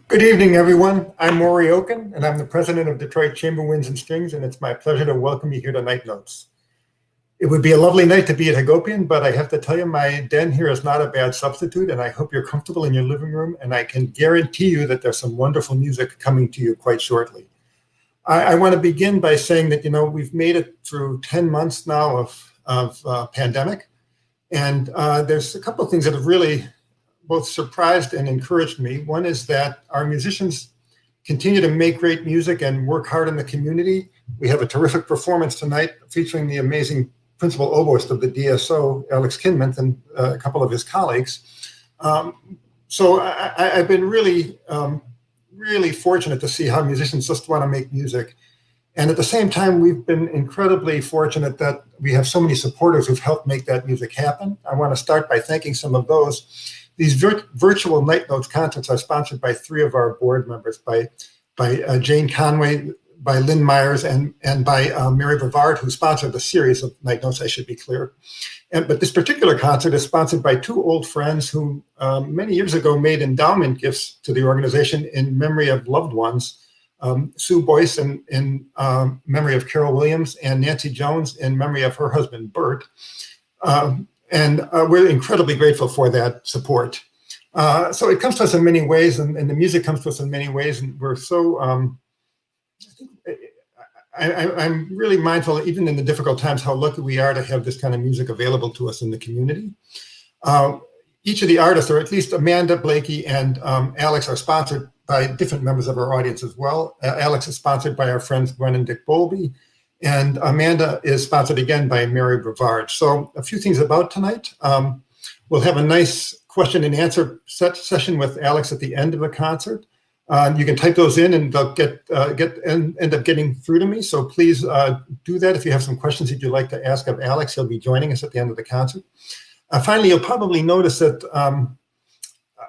Good evening, everyone. I'm Maury Oken, and I'm the president of Detroit Chamber Winds and Strings, and it's my pleasure to welcome you here to Nightnotes. It would be a lovely night to be at Hagopian, but I have to tell you, my den here is not a bad substitute, and I hope you're comfortable in your living room, and I can guarantee you that there's some wonderful music coming to you quite shortly. I want to begin by saying that, we've made it through 10 months now of pandemic, and there's a couple of things that have really both surprised and encouraged me. One is that our musicians continue to make great music and work hard in the community. We have a terrific performance tonight featuring the amazing principal oboist of the DSO, Alex Kinmonth, and a couple of his colleagues. So I've been really, really fortunate to see how musicians just want to make music. And at the same time, we've been incredibly fortunate that we have so many supporters who've helped make that music happen. I want to start by thanking some of those. These virtual Nightnotes concerts are sponsored by 3 of our board members, by Jane Conway, by Lynn Myers, and by Mary Brevard, who sponsored the series of Nightnotes, I should be clear. But this particular concert is sponsored by 2 old friends who many years ago made endowment gifts to the organization in memory of loved ones. Sue Boyce in memory of Carol Williams, and Nancy Jones in memory of her husband, Bert. And we're incredibly grateful for that support. So it comes to us in many ways, and the music comes to us in many ways, and we're so, I'm really mindful, even in the difficult times, how lucky we are to have this kind of music available to us in the community. Each of the artists, or at least Amanda, Blaikie, and Alex, are sponsored by different members of our audience as well. Alex is sponsored by our friends Gwen and Dick Bowlby, and Amanda is sponsored again by Mary Brevard. So a few things about tonight. We'll have a nice question and answer session with Alex at the end of the concert. You can type those in and they'll end up getting through to me. So please do that. If you have some questions that you'd like to ask of Alex, he'll be joining us at the end of the concert. Finally, you'll probably notice that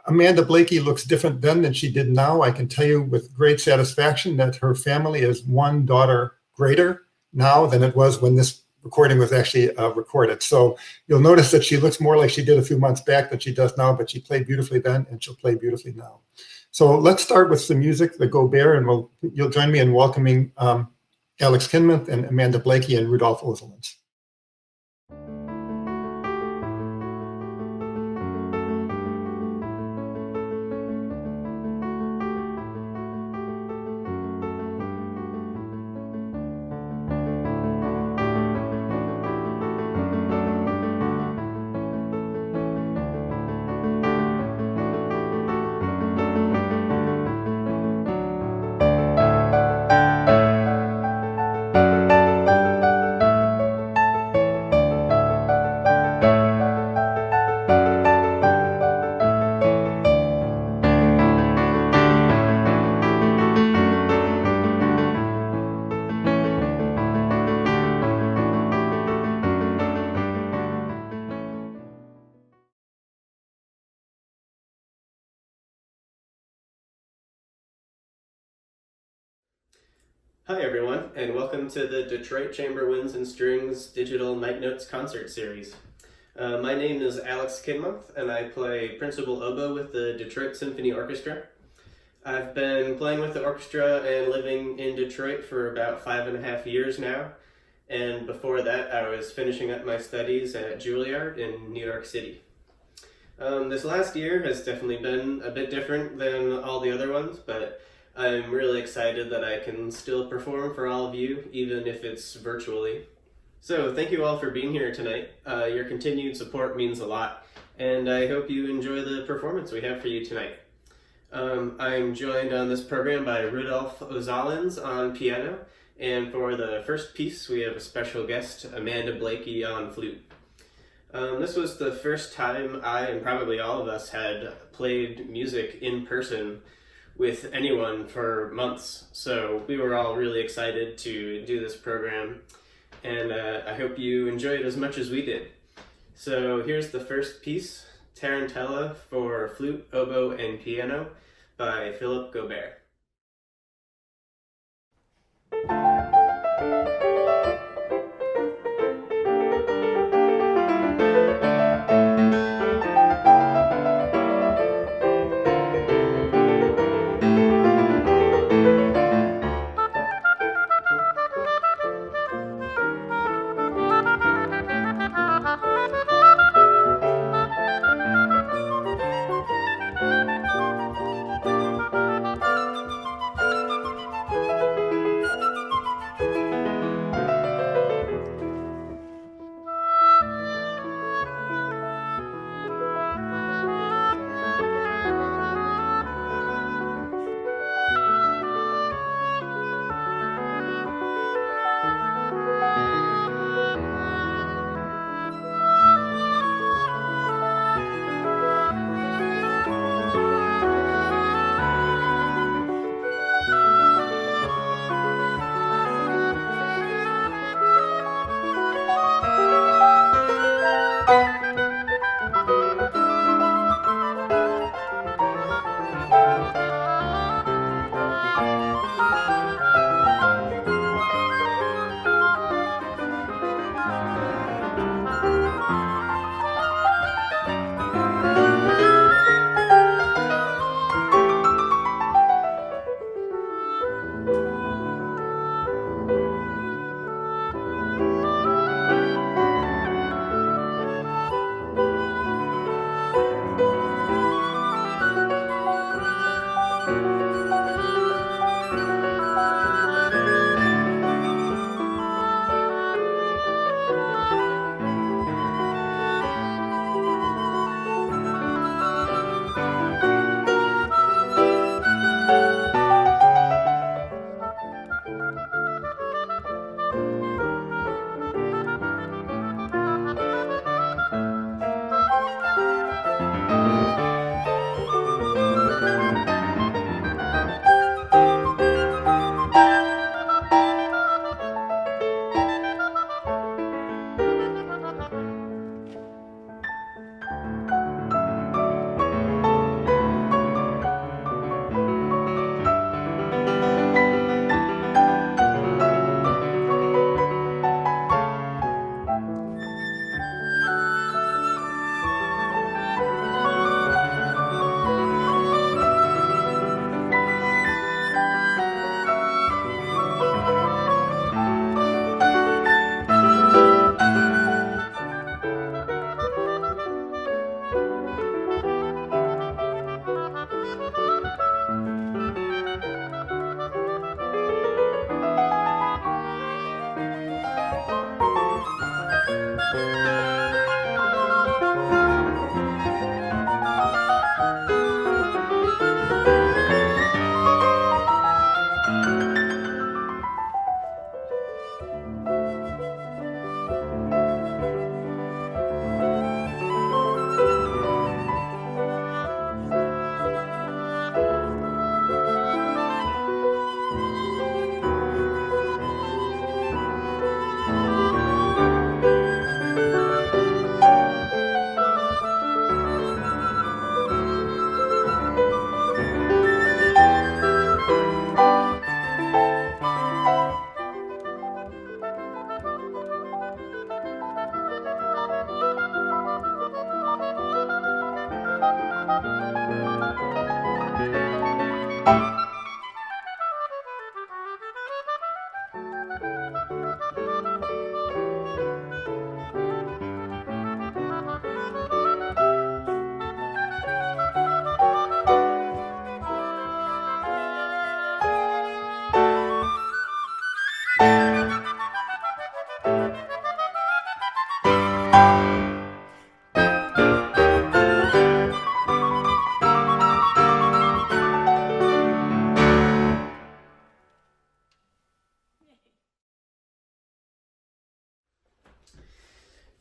Amanda Blaikie looks different then than she did now. I can tell you with great satisfaction that her family is one daughter greater now than it was when this recording was actually recorded. So you'll notice that she looks more like she did a few months back than she does now, but she played beautifully then and she'll play beautifully now. So let's start with some music, the Gaubert, and you'll join me in welcoming Alex Kinmonth and Amanda Blaikie and Rudolf Ozolins. Hi everyone, and welcome to the Detroit Chamber Winds and Strings Digital Nightnotes concert series. My name is Alex Kinmonth, and I play principal oboe with the Detroit Symphony Orchestra. I've been playing with the orchestra and living in Detroit for about 5.5 years now, and before that I was finishing up my studies at Juilliard in New York City. This last year has definitely been a bit different than all the other ones, but I'm really excited that I can still perform for all of you, even if it's virtually. So thank you all for being here tonight. Your continued support means a lot, and I hope you enjoy the performance we have for you tonight. I'm joined on this program by Rudolf Ozolins on piano, and for the first piece we have a special guest, Amanda Blaikie on flute. This was the first time I and probably all of us had played music in person with anyone for months, so we were all really excited to do this program, and I hope you enjoy it as much as we did. So here's the first piece, Tarentelle for flute, oboe, and piano by Philip Gaubert.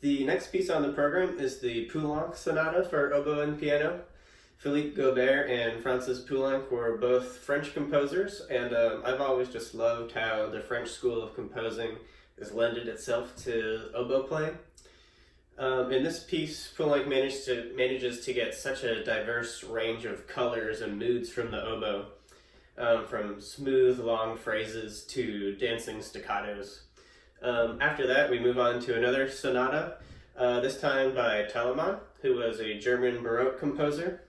The next piece on the program is the Poulenc Sonata for oboe and piano. Philippe Gaubert and Francis Poulenc were both French composers, and I've always just loved how the French school of composing has lended itself to oboe playing. In this piece, Poulenc manages to get such a diverse range of colors and moods from the oboe, from smooth, long phrases to dancing staccatos. After that, we move on to another sonata, this time by Telemann, who was a German Baroque composer.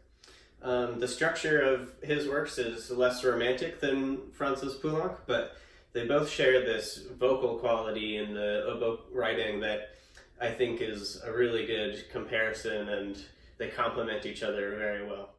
The structure of his works is less romantic than Francis Poulenc, but they both share this vocal quality in the oboe writing that I think is a really good comparison, and they complement each other very well.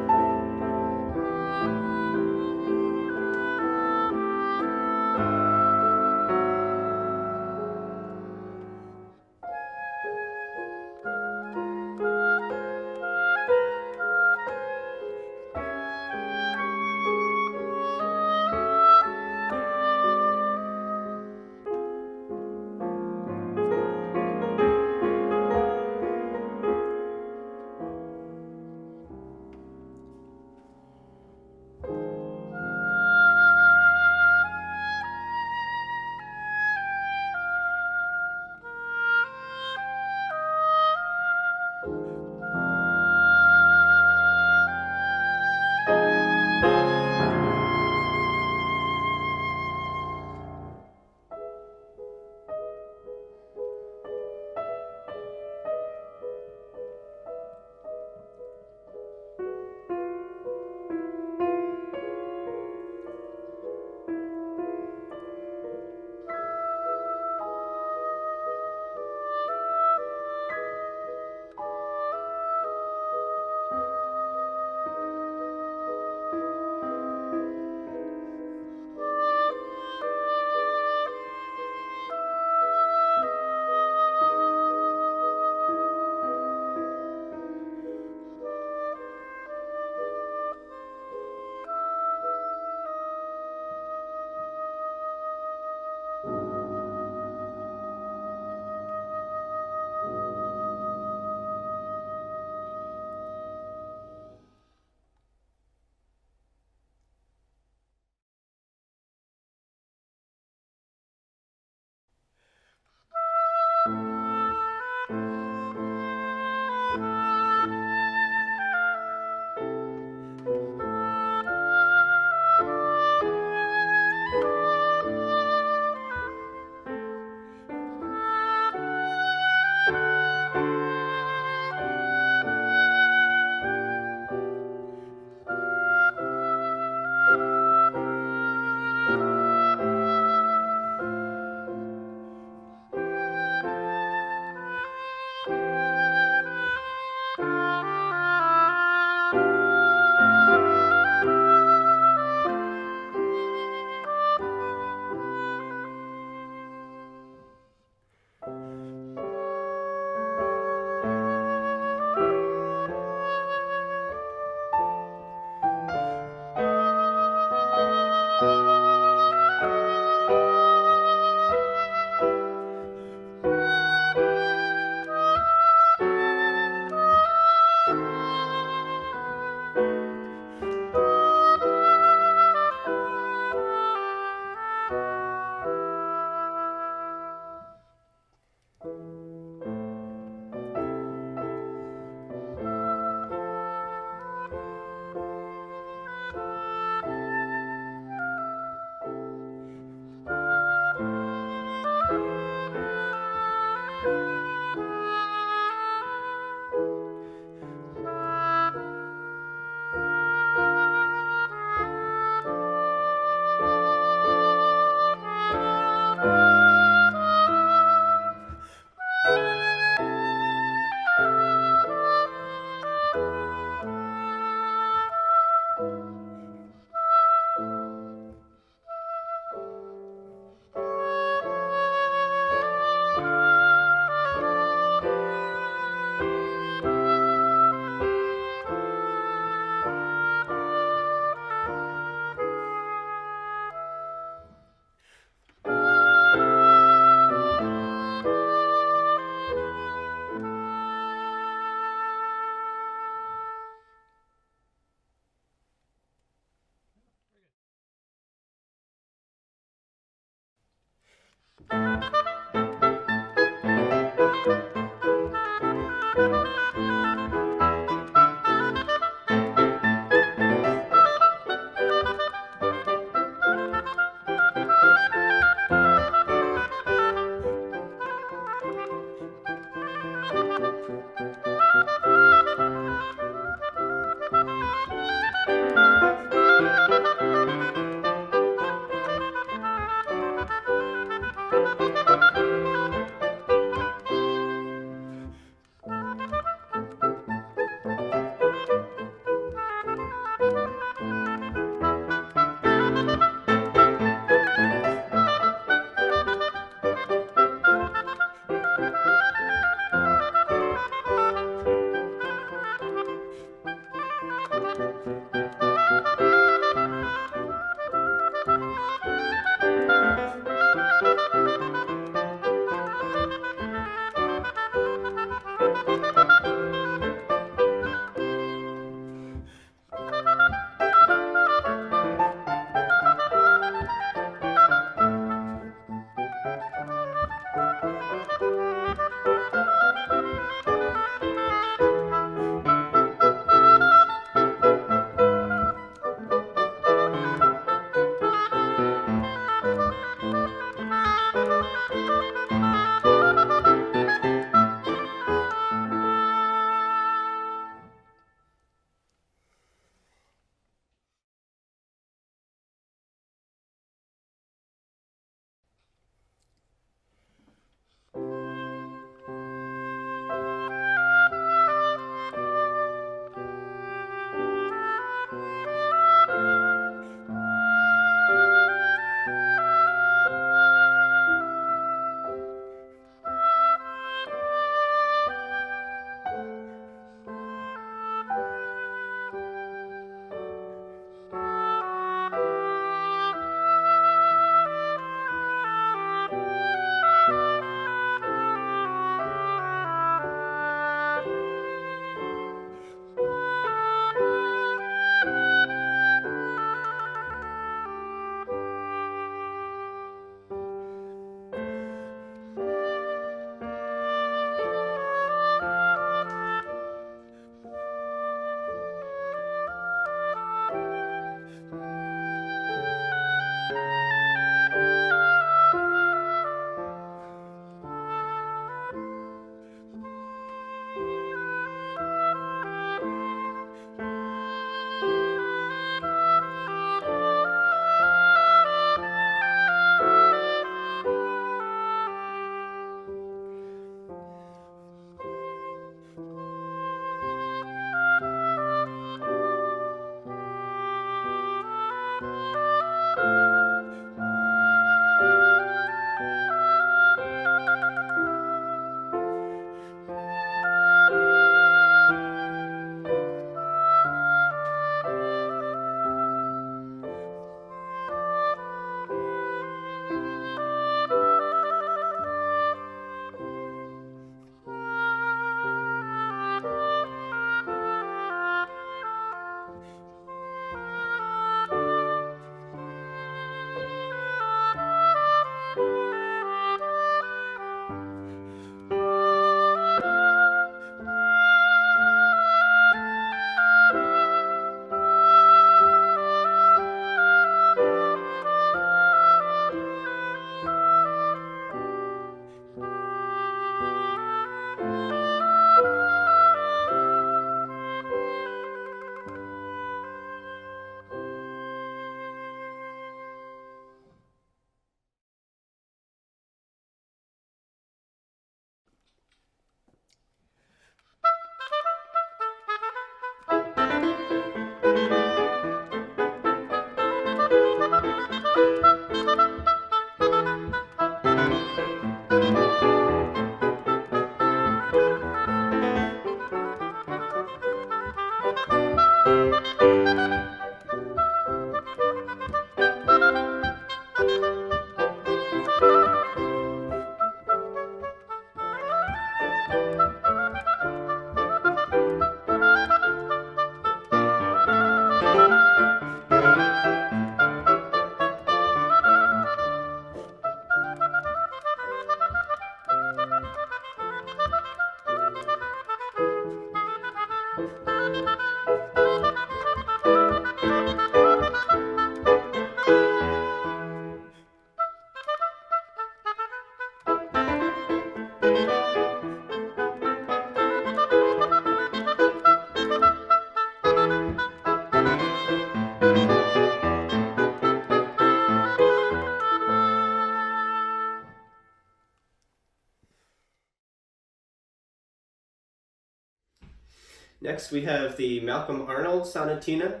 Next, we have the Malcolm Arnold Sonatina.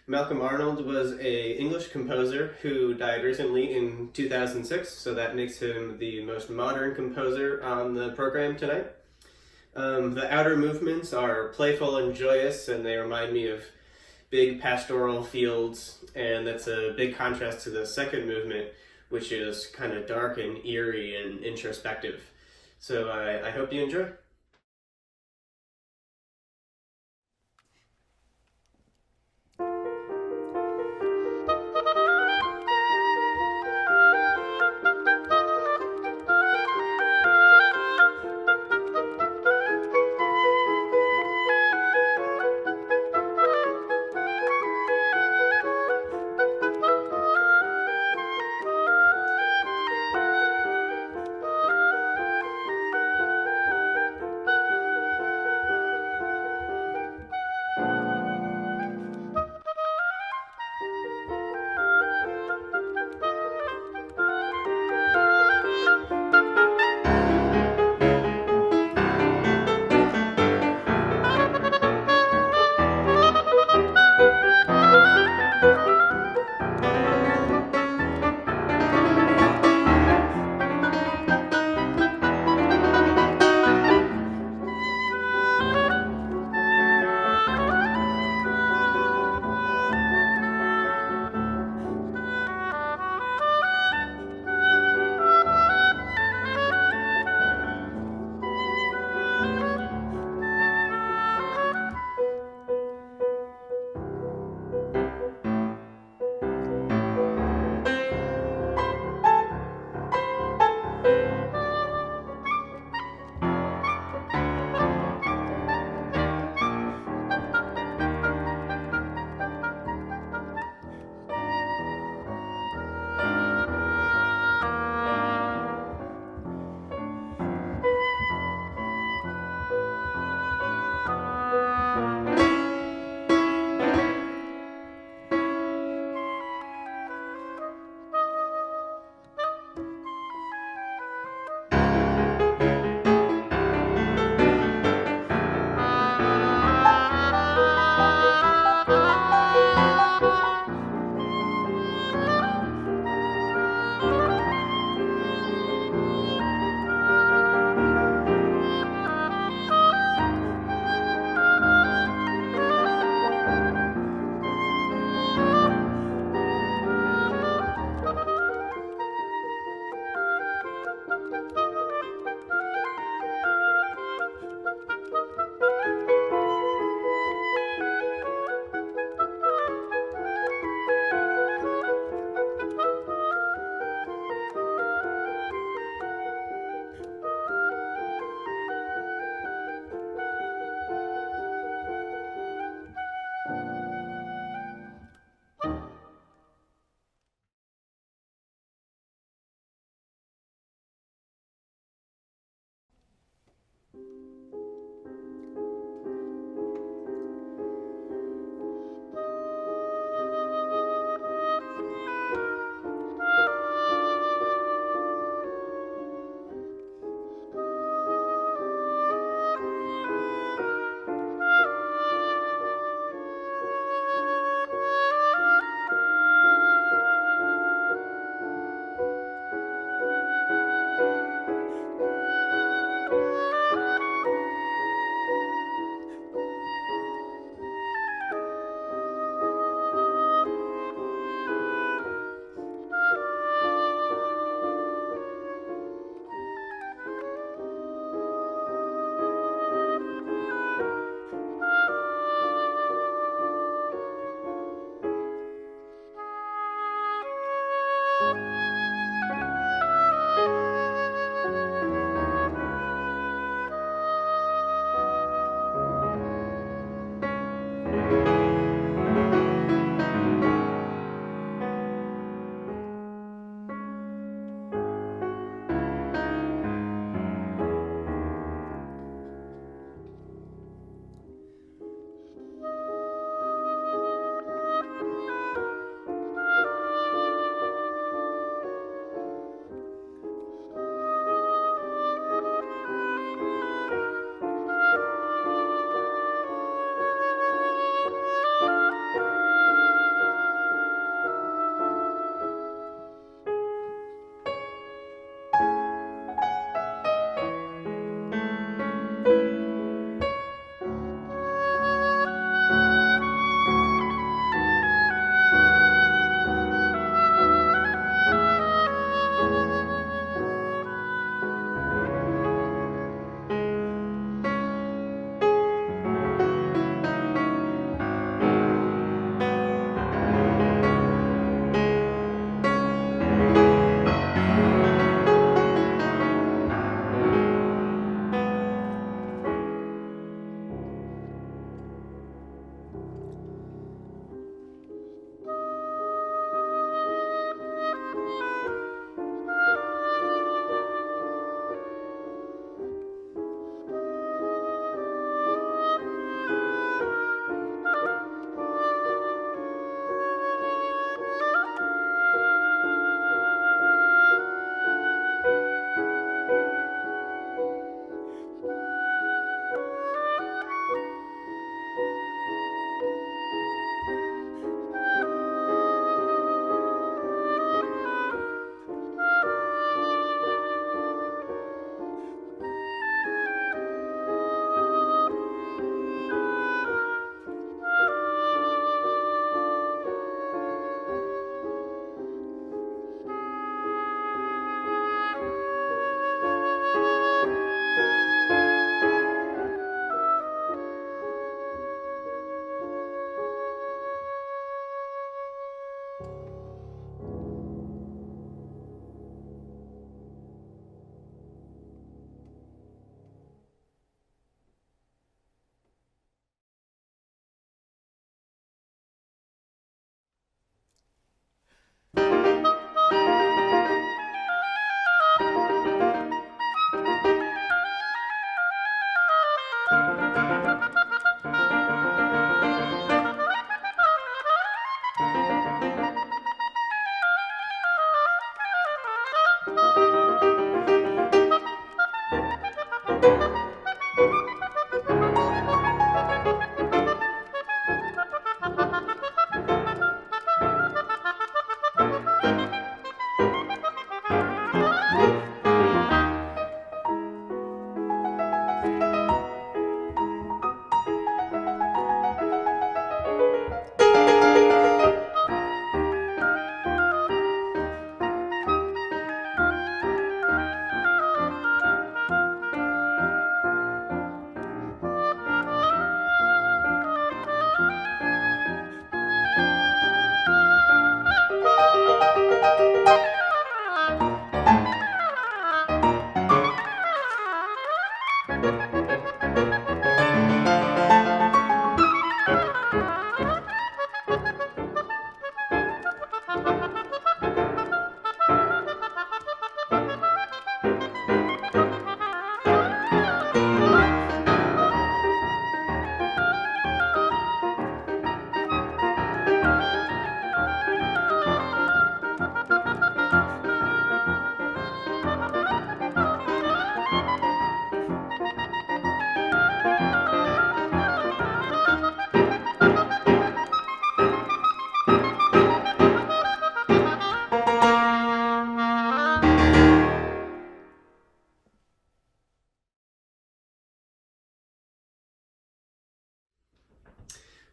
Malcolm Arnold was a English composer who died recently in 2006, so that makes him the most modern composer on the program tonight. The outer movements are playful and joyous, and they remind me of big pastoral fields, and that's a big contrast to the second movement, which is kind of dark and eerie and introspective. So I hope you enjoy.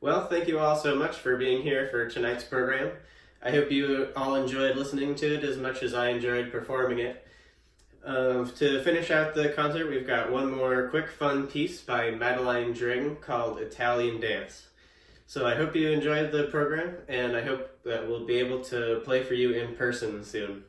Well, thank you all so much for being here for tonight's program. I hope you all enjoyed listening to it as much as I enjoyed performing it. To finish out the concert, we've got one more quick fun piece by Madeline Dring called Italian Dance. So I hope you enjoyed the program, and I hope that we'll be able to play for you in person soon.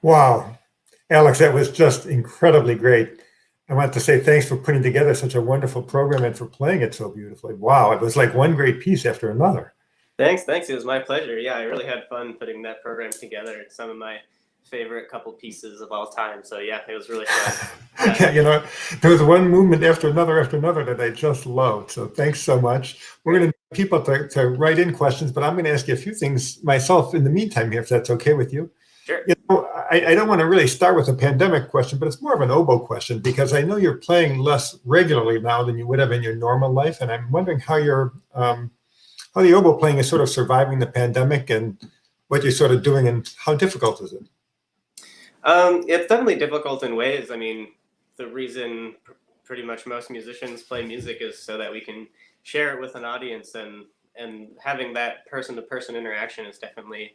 Wow. Alex, that was just incredibly great. I want to say thanks for putting together such a wonderful program and for playing it so beautifully. Wow, it was like one great piece after another. Thanks. It was my pleasure. Yeah, I really had fun putting that program together. It's some of my favorite couple pieces of all time. So yeah, it was really fun. Yeah, there was one movement after another that I just loved. So thanks so much. We're going to need people to write in questions, but I'm going to ask you a few things myself in the meantime here, if that's okay with you. Sure. I don't want to really start with a pandemic question, but it's more of an oboe question because I know you're playing less regularly now than you would have in your normal life, and I'm wondering how how the oboe playing is sort of surviving the pandemic and what you're sort of doing and how difficult is it? It's definitely difficult in ways. I mean, the reason pretty much most musicians play music is so that we can share it with an audience, and having that person to person interaction is definitely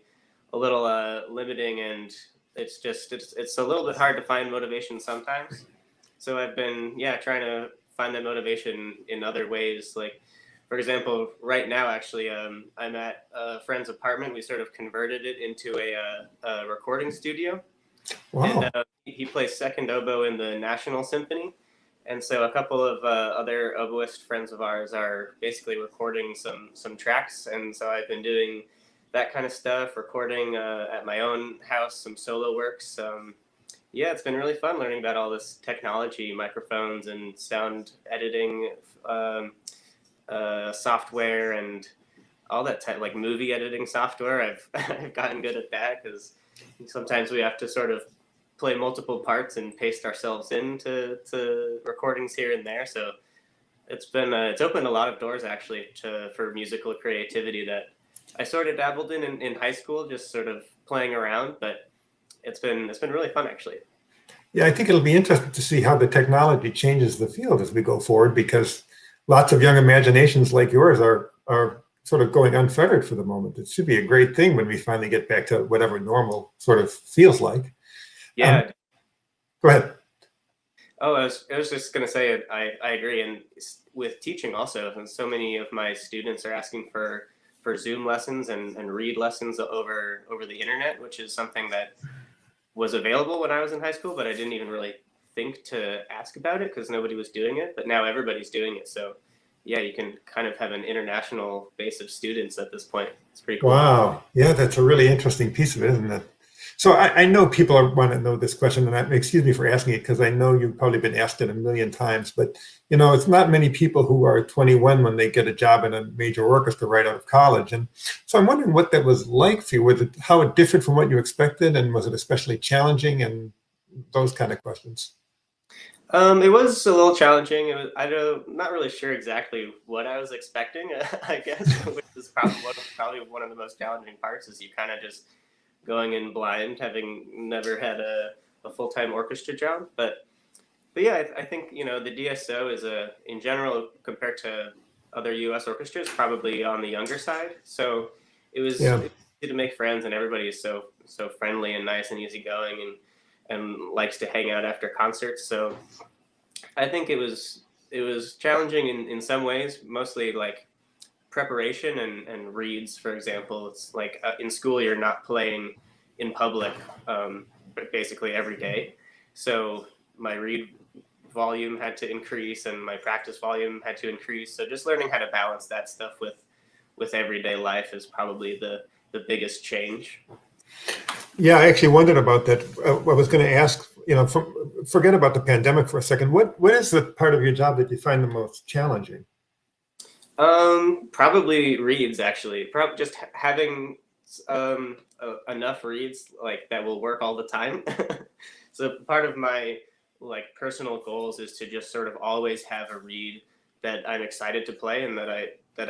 a little limiting, and it's a little bit hard to find motivation sometimes. So I've been trying to find that motivation in other ways. Like, for example, right now actually, I'm at a friend's apartment. We sort of converted it into a recording studio, and Wow. he plays second oboe in the National Symphony. And so a couple of other oboist friends of ours are basically recording some tracks, and so I've been doing that kind of stuff, recording at my own house, some solo works. Yeah, it's been really fun learning about all this technology, microphones and sound editing software, and all that like movie editing software. I've gotten good at that because sometimes we have to sort of play multiple parts and paste ourselves into recordings here and there. So it's opened a lot of doors actually for musical creativity that I sort of dabbled in high school, just sort of playing around. But it's been really fun actually. Yeah, I think it'll be interesting to see how the technology changes the field as we go forward, because lots of young imaginations like yours are sort of going unfettered for the moment. It should be a great thing when we finally get back to whatever normal sort of feels like. Um, Yeah. Go ahead. Oh, I was just gonna say I agree, and with teaching also, and so many of my students are asking for Zoom lessons and read lessons over the internet, which is something that was available when I was in high school, but I didn't even really think to ask about it because nobody was doing it. But now everybody's doing it, so yeah, you can kind of have an international base of students at this point. It's pretty cool. Wow. Yeah, that's a really interesting piece of it, isn't it? So I know people want to know this question, and excuse me for asking it because I know you've probably been asked it a million times, but it's not many people who are 21 when they get a job in a major orchestra right out of college. And so I'm wondering what that was like for you, how it differed from what you expected, and was it especially challenging, and those kind of questions. It was a little challenging. Not really sure exactly what I was expecting, I guess, which is probably one of the most challenging parts. Is you kind of just going in blind, having never had a full time orchestra job. But yeah, I think the DSO is in general compared to other U.S. orchestras probably on the younger side. So Yeah. it was easy to make friends, and everybody is so friendly and nice and easygoing, and likes to hang out after concerts. So I think it was challenging in some ways, mostly like preparation and reads. For example, it's like in school you're not playing in public, basically every day, so my read volume had to increase and my practice volume had to increase. So just learning how to balance that stuff with everyday life is probably the biggest change. Yeah, I actually wondered about that. I was going to ask, forget about the pandemic for a second. What is the part of your job that you find the most challenging? Probably reads actually. Just having enough reads like that will work all the time. So part of my like personal goals is to just sort of always have a read that I'm excited to play and that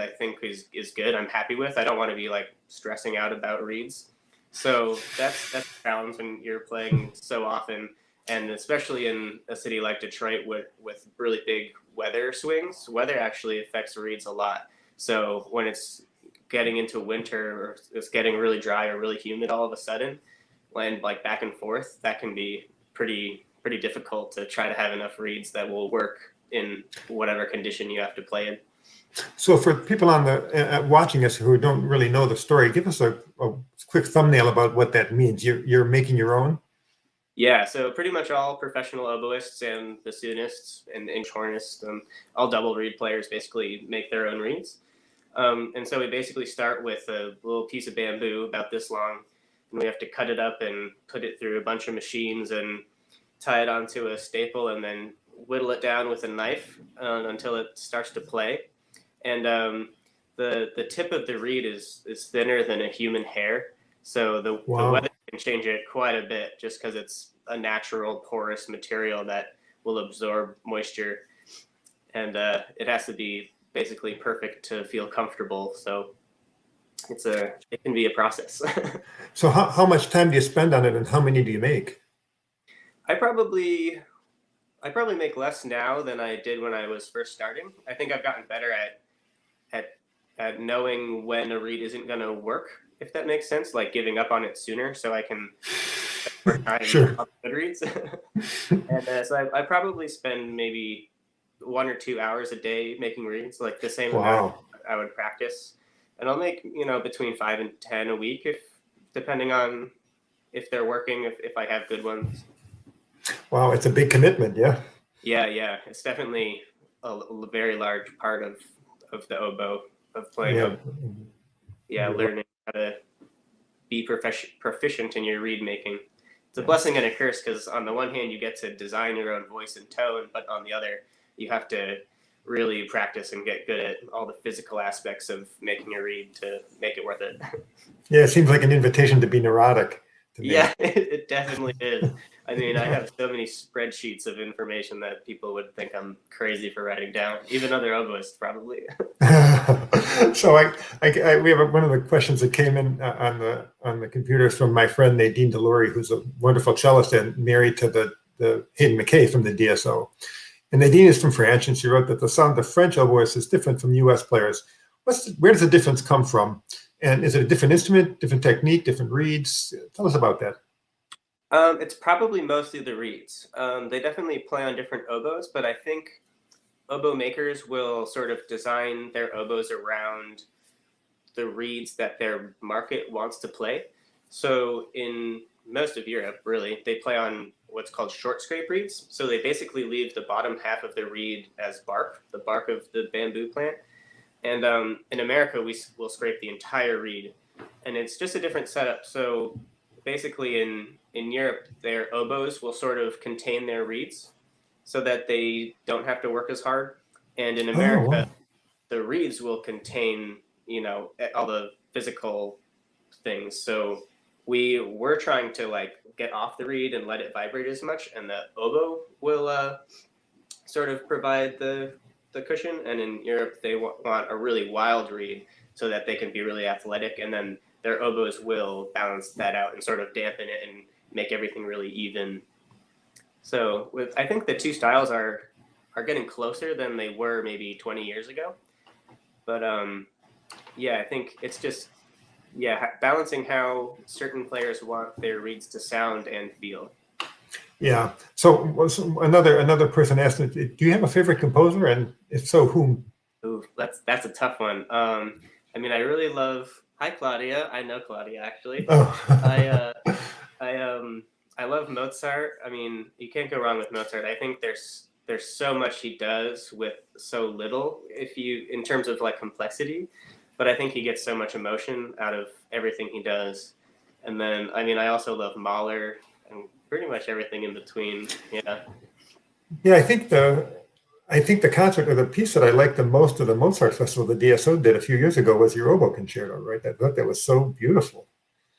I think is good. I'm happy with. I don't want to be like stressing out about reads. So that's a challenge when you're playing so often, and especially in a city like Detroit with really big weather swings. Weather actually affects reeds a lot. So when it's getting into winter or it's getting really dry or really humid all of a sudden, and like back and forth, that can be pretty difficult to try to have enough reeds that will work in whatever condition you have to play in. So for people on the watching us who don't really know the story, give us a quick thumbnail about what that means. You're making your own. Yeah, so pretty much all professional oboists and bassoonists and hornists, all double reed players basically make their own reeds. And so we basically start with a little piece of bamboo about this long, and we have to cut it up and put it through a bunch of machines and tie it onto a staple and then whittle it down with a knife until it starts to play. And the tip of the reed is thinner than a human hair, so the Wow. weather can change it quite a bit just because it's a natural porous material that will absorb moisture, and it has to be basically perfect to feel comfortable. So it can be a process. So how much time do you spend on it, and how many do you make? I probably I probably make less now than I did when I was first starting. I think I've gotten better at at knowing when a read isn't going to work. if that makes sense, like giving up on it sooner so I can spend more time Sure. on Goodreads. And so I probably spend maybe 1 or 2 hours a day making reads, like the same amount Wow. I would practice. And I'll make, between 5 and 10 a week, if depending on if they're working, if I have good ones. Wow, it's a big commitment, yeah. Yeah. It's definitely a very large part of the oboe, of playing Yeah. oboe. Yeah, learning how to be proficient in your reed making. It's a blessing and a curse, because on the one hand you get to design your own voice and tone, but on the other you have to really practice and get good at all the physical aspects of making a reed to make it worth it. Yeah, it seems like an invitation to be neurotic to me. Yeah, it definitely is. I mean, I have so many spreadsheets of information that people would think I'm crazy for writing down, even other oboists probably. So we have one of the questions that came in on the computers from my friend Nadine Delory, who's a wonderful cellist and married to the Hayden McKay from the DSO. And Nadine is from France, and she wrote that the sound of French oboists is different from U.S. players. Where does the difference come from? And is it a different instrument, different technique, different reeds? Tell us about that. It's probably mostly the reeds. They definitely play on different oboes, but I think oboe makers will sort of design their oboes around the reeds that their market wants to play. So in most of Europe, really, they play on what's called short scrape reeds. So they basically leave the bottom half of the reed as bark, the bark of the bamboo plant. And in America, we will scrape the entire reed. And it's just a different setup. So basically in Europe, their oboes will sort of contain their reeds so that they don't have to work as hard. And in Oh, America, wow. the reeds will contain, all the physical things. So we were trying to like get off the reed and let it vibrate as much, and the oboe will sort of provide the cushion. And in Europe, they want a really wild reed so that they can be really athletic, and then their oboes will balance that out and sort of dampen it and make everything really even. So I think the two styles are getting closer than they were maybe 20 years ago. But yeah, I think it's just balancing how certain players want their reeds to sound and feel. Yeah. So another person asked, do you have a favorite composer? And if so, whom? Ooh, that's a tough one. I mean, I really love. Hi, Claudia. I know Claudia actually. I Oh. I love Mozart. I mean, you can't go wrong with Mozart. I think there's so much he does with so little, in terms of like complexity. But I think he gets so much emotion out of everything he does. And then, I mean, I also love Mahler and pretty much everything in between. Yeah. Yeah, I think the concert or the piece that I liked the most of the Mozart Festival the DSO did a few years ago was your oboe concerto, right? I thought that was so beautiful.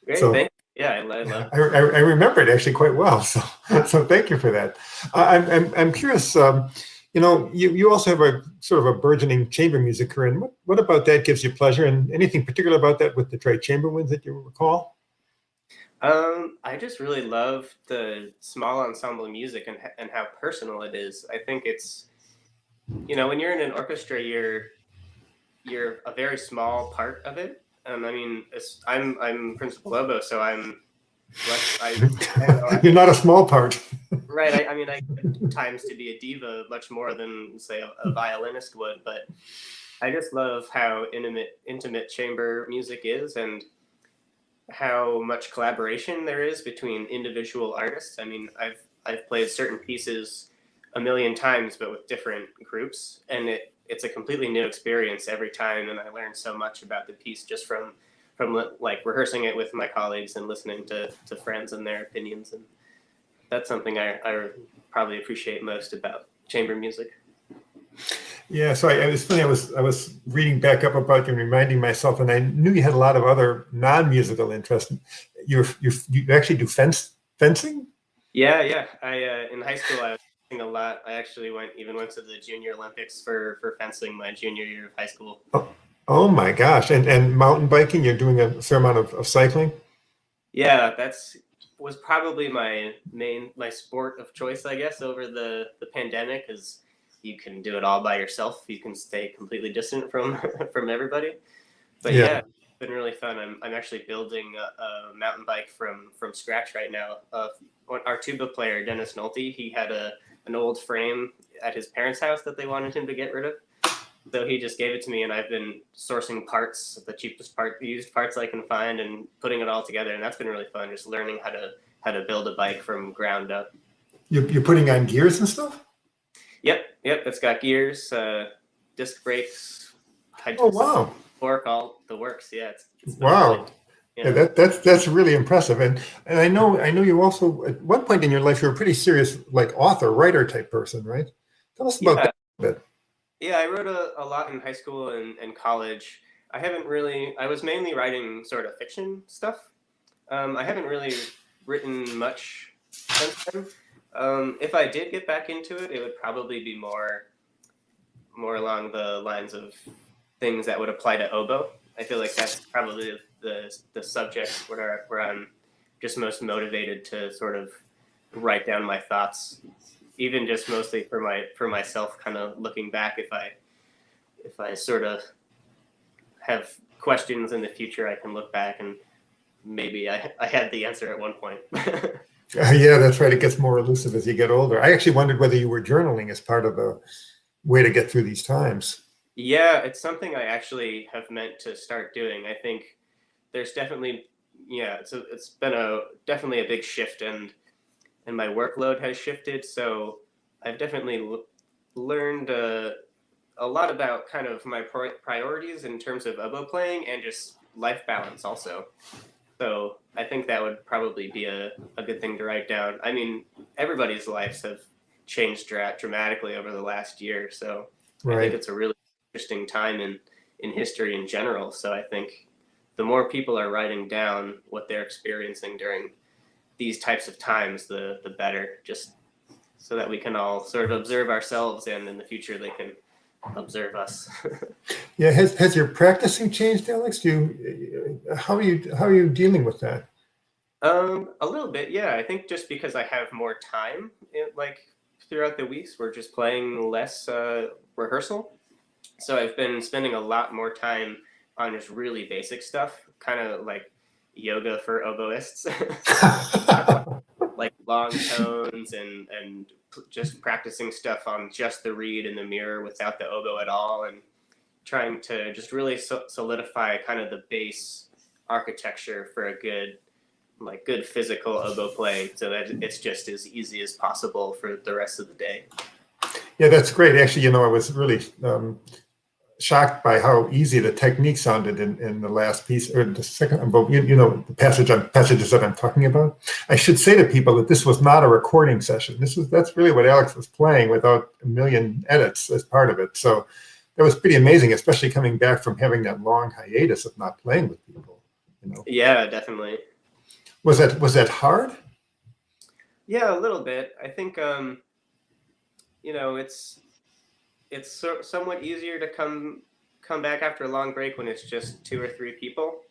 Great. So Thank you. Yeah, I yeah, love. I remember it actually quite well. So thank you for that. I'm curious. You also have a sort of a burgeoning chamber music career. And what about that gives you pleasure? And anything particular about that with Detroit Chamber Winds that you recall? I just really love the small ensemble music and how personal it is. I think it's, when you're in an orchestra, you're a very small part of it. I mean, I'm principal oboe, so I'm less. I don't know. You're not a small part. Right. I mean, I get times to be a diva much more than say a violinist would, but I just love how intimate chamber music is, and how much collaboration there is between individual artists. I mean, I've played certain pieces a million times, but with different groups, and it's a completely new experience every time. And I learn so much about the piece just from like rehearsing it with my colleagues and listening to friends and their opinions. And that's something I probably appreciate most about chamber music. Yeah, so it was funny. I was reading back up about you and reminding myself, and I knew you had a lot of other non-musical interests. You actually do fencing? Yeah. I in high school I was fencing a lot. I actually went to the Junior Olympics for fencing my junior year of high school. Oh, oh my gosh! And mountain biking? You're doing a fair amount of cycling? Yeah, that's was probably my sport of choice, I guess, over the pandemic, because you can do it all by yourself. You can stay completely distant from from everybody. But Yeah. yeah, been really fun. I'm actually building a mountain bike from scratch right now. Our tuba player, Dennis Nolte, he had an old frame at his parents' house that they wanted him to get rid of. So he just gave it to me, and I've been sourcing parts, the cheapest used parts I can find, and putting it all together. And that's been really fun, just learning how to build a bike from ground up. You're putting on gears and stuff? Yep. It's got gears, disc brakes, Oh wow! Fork, all the works. Yeah, it's Wow. Really, Yeah, that's really impressive. And I know you also at one point in your life you were a pretty serious like author, writer type person, right? Tell us about that a bit. Yeah, I wrote a lot in high school and college. I was mainly writing sort of fiction stuff. I haven't really written much since then. If I did get back into it, it would probably be more along the lines of things that would apply to oboe. I feel like that's probably the subject where I'm just most motivated to sort of write down my thoughts, even just mostly for myself, kind of looking back. If I sort of have questions in the future, I can look back and maybe I had the answer at one point. Yeah, that's right. It gets more elusive as you get older. I actually wondered whether you were journaling as part of a way to get through these times. Yeah, it's something I actually have meant to start doing. I think there's definitely, it's been definitely a big shift, and my workload has shifted. So I've definitely learned a lot about kind of my priorities in terms of oboe playing and just life balance also. So I think that would probably be a good thing to write down. I mean, everybody's lives have changed dramatically over the last year. So I think it's a really interesting time in history in general. So I think the more people are writing down what they're experiencing during these types of times, the better, just so that we can all sort of observe ourselves, and in the future they can observe us. Yeah, has your practicing changed, Alex? How are you dealing with that? A little bit, yeah. I think just because I have more time, throughout the weeks, we're just playing less rehearsal. So I've been spending a lot more time on just really basic stuff, kind of like yoga for oboists, like long tones and just practicing stuff on just the reed in the mirror without the oboe at all, and trying to just really solidify kind of the base architecture for a good physical oboe play, so that it's just as easy as possible for the rest of the day. Yeah, that's great. Actually, I was really shocked by how easy the technique sounded in the last piece, or the second, but the passages that I'm talking about. I should say to people that this was not a recording session. That's really what Alex was playing without a million edits as part of it. So that was pretty amazing, especially coming back from having that long hiatus of not playing with people. Yeah, definitely. Was that hard? Yeah, a little bit. I think it's somewhat easier to come back after a long break when it's just 2 or 3 people,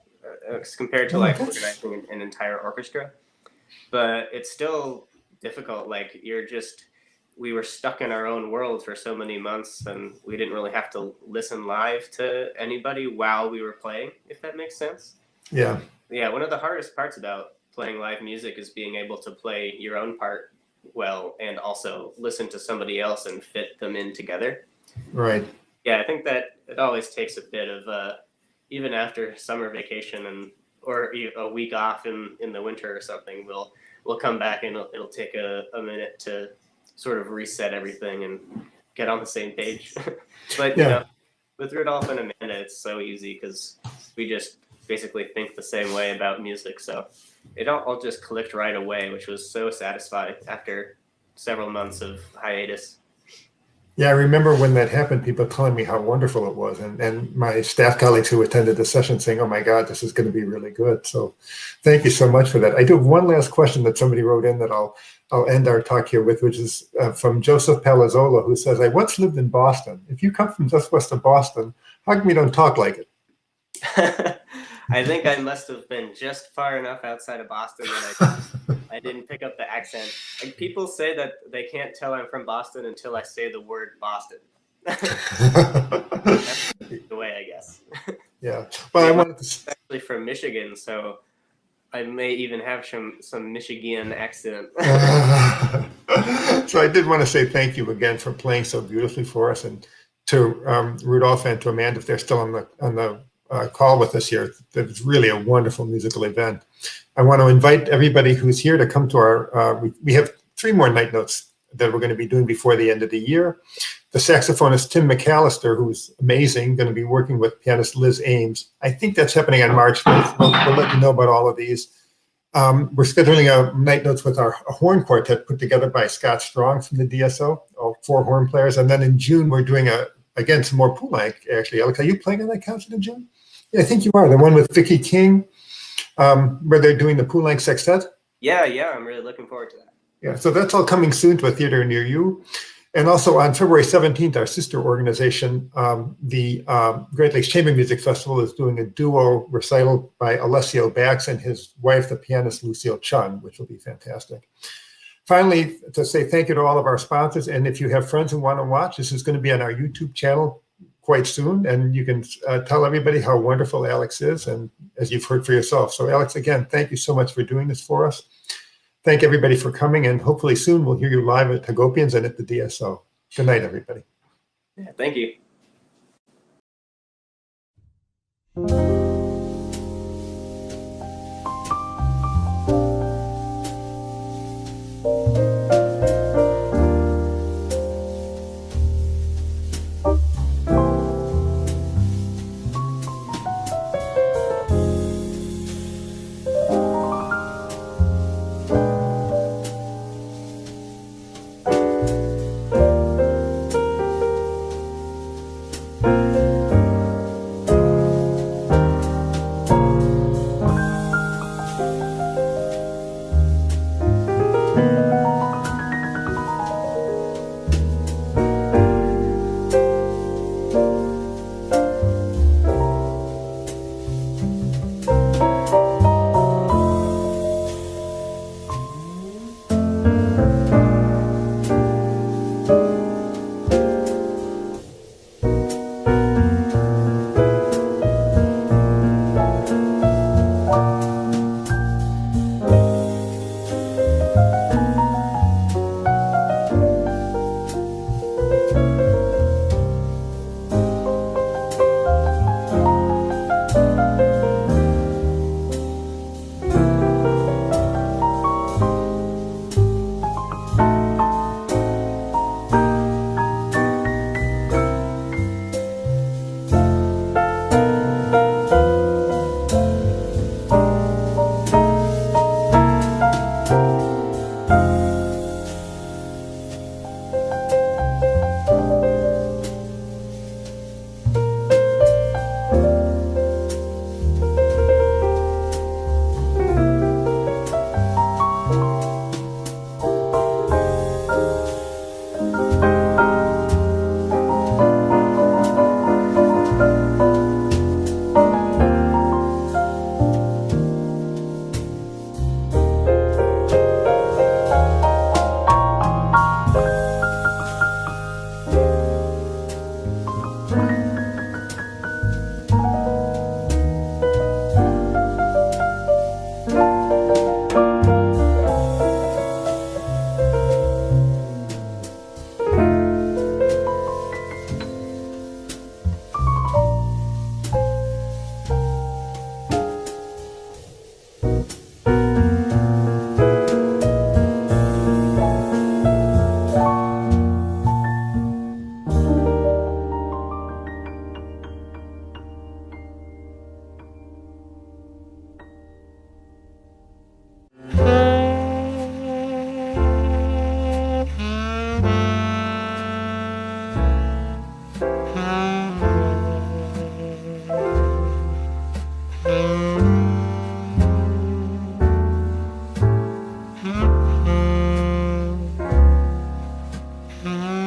compared to organizing an entire orchestra. But it's still difficult. Like we were stuck in our own world for so many months, and we didn't really have to listen live to anybody while we were playing, if that makes sense. Yeah. Yeah, one of the hardest parts about playing live music is being able to play your own part well and also listen to somebody else and fit them in together. Right. Yeah, I think that it always takes a bit of even after summer vacation or a week off in the winter or something, we'll come back and it'll take a minute to sort of reset everything and get on the same page. But with Rudolf and Amanda, it's so easy because we just basically think the same way about music, so it all just clicked right away, which was so satisfying after several months of hiatus. Yeah, I remember when that happened, people telling me how wonderful it was, and my staff colleagues who attended the session saying, "Oh my God, this is going to be really good." So, thank you so much for that. I do have one last question that somebody wrote in that I'll end our talk here with, which is from Joseph Palazzola, who says, "I once lived in Boston. If you come from just west of Boston, how come you don't talk like it?" I think I must have been just far enough outside of Boston that I didn't pick up the accent. Like, people say that they can't tell I'm from Boston until I say the word Boston. That's the way, I guess. Yeah. Well, I wanted to. Actually from Michigan, so I may even have some Michigan accent. So I did want to say thank you again for playing so beautifully for us, and to Rudolf and to Amanda if they're still on the call with us here. It was really a wonderful musical event. I want to invite everybody who's here to come to our. We have 3 more night notes that we're going to be doing before the end of the year. The saxophonist Tim McAllister, who's amazing, going to be working with pianist Liz Ames. I think that's happening on March 5th. We'll let you know about all of these. We're scheduling a night notes with a horn quartet put together by Scott Strong from the DSO, all 4 horn players. And then in June, we're doing again some more Poulenc. Actually, Alex, are you playing on that concert in June? Yeah, I think you are. The one with Vicky King, where they're doing the Poulenc sextet. Yeah, I'm really looking forward to that. Yeah, so that's all coming soon to a theater near you. And also on February 17th, our sister organization, the Great Lakes Chamber Music Festival, is doing a duo recital by Alessio Bax and his wife, the pianist Lucille Chung, which will be fantastic. Finally, to say thank you to all of our sponsors. And if you have friends who want to watch, this is going to be on our YouTube channel quite soon. And you can tell everybody how wonderful Alex is, and as you've heard for yourself. So Alex, again, thank you so much for doing this for us. Thank everybody for coming, and hopefully soon we'll hear you live at Hagopians and at the DSO. Good night, everybody. Yeah, thank you. Mm-hmm.